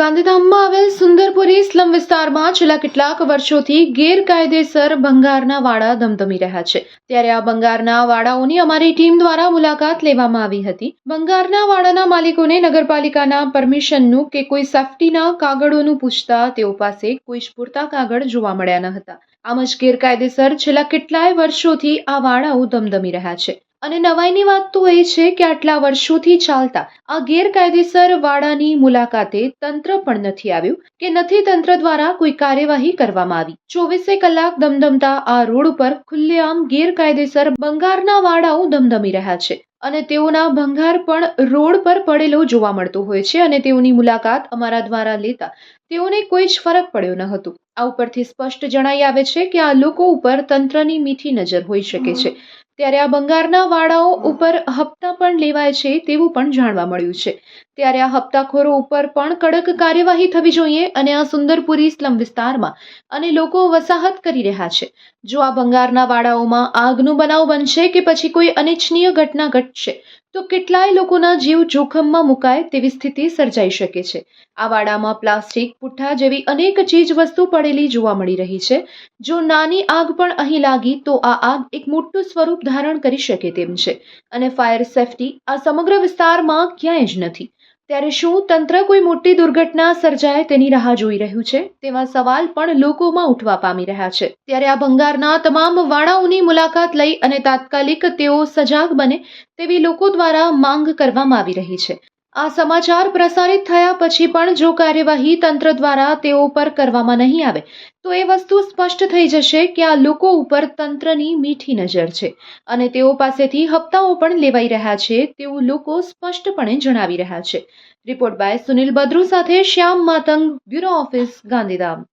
ગાંધીધામમાં આવેલ સુંદરપુરી સ્લમ વિસ્તારમાં છેલ્લા કેટલાક વર્ષોથી ગેરકાયદેસર ભંગારના વાડા ધમધમી રહ્યા છે। ત્યારે આ ભંગારના વાડાઓની અમારી ટીમ દ્વારા મુલાકાત લેવામાં આવી હતી। ભંગારના વાડાના માલિકોને નગરપાલિકાના પરમિશનનું કે કોઈ સેફટીના કાગળોનું પૂછતા તેઓ પાસે કોઈ જ પૂરતા કાગળ જોવા મળ્યા ન હતા। આમ જ ગેરકાયદેસર છેલ્લા કેટલાય વર્ષોથી આ વાડાઓ ધમધમી રહ્યા છે। અને નવાઈની વાત તો એ છે કે આટલા વર્ષોથી ચાલતા આ ગેરકાયદેસર વાડાની મુલાકાતે તંત્ર પણ નથી આવ્યું કે નથી તંત્ર દ્વારા કોઈ કાર્યવાહી કરવામાં આવી। 24 કલાક ધમધમતા આ રોડ ઉપર ખુલ્લેઆમ ગેરકાયદેસર ભંગારના વાડાઓ ધમધમી રહ્યા છે અને તેઓના ભંગાર પણ રોડ પર પડેલો જોવા મળતો હોય છે અને તેઓની મુલાકાત અમારા દ્વારા લેતા તેઓને કોઈ જ ફરક પડ્યો ન હતો। આ ઉપરથી સ્પષ્ટ જણાઈ આવે છે કે આ લોકો ઉપર તંત્રની મીઠી નજર હોઈ શકે છે। ત્યારે આ ભંગારના વાડાઓ ઉપર હપ્તા પણ લેવાય છે તેવું પણ જાણવા મળ્યું છે। ત્યારે આ હપ્તાખોરો ઉપર પણ કડક કાર્યવાહી થવી જોઈએ અને આ સુંદરપુરી સ્લમ વિસ્તારમાં અને લોકો વસાહત કરી રહ્યા છે। જો આ ભંગારના વાડાઓમાં આગનો બનાવ બનશે કે પછી કોઈ અનિચ્છનીય ઘટના ઘટશે તો કેટલાય લોકોના જીવ જોખમમાં મુકાય તેવી સ્થિતિ સર્જાઈ શકે છે। આ વાડામાં પ્લાસ્ટિક, પુઠ્ઠા જેવી અનેક ચીજ વસ્તુ પડેલી જોવા મળી રહી છે। જો નાની આગ પણ અહીં લાગી તો આ આગ એક મોટું સ્વરૂપ ધારણ કરી શકે તેમ છે અને ફાયર સેફટી આ સમગ્ર વિસ્તારમાં ક્યાંય જ નથી। ત્યારે શું તંત્ર કોઈ મોટી દુર્ઘટના સર્જાય તેની રાહ જોઈ રહ્યું છે તેવા સવાલ પણ લોકોમાં ઉઠવા પામી રહ્યા છે। ત્યારે આ ભંગારના તમામ વાડાઓની મુલાકાત લઈ અને તાત્કાલિક તેઓ સજાગ બને તેવી લોકો દ્વારા માંગ કરવામાં આવી રહી છે। આ સમાચાર પ્રસારિત થયા પછી પણ જો કાર્યવાહી તંત્ર દ્વારા તેઓ પર કરવામાં નહીં આવે તો એ વસ્તુ સ્પષ્ટ થઈ જશે કે આ લોકો ઉપર તંત્રની મીઠી નજર છે અને તેઓ પાસેથી હપ્તાઓ પણ લેવાઈ રહ્યા છે તેવું લોકો સ્પષ્ટપણે જણાવી રહ્યા છે। રિપોર્ટ બાય સુનિલ બદ્રુ સાથે શ્યામ માતંગ, બ્યુરો ઓફિસ, ગાંધીધામ।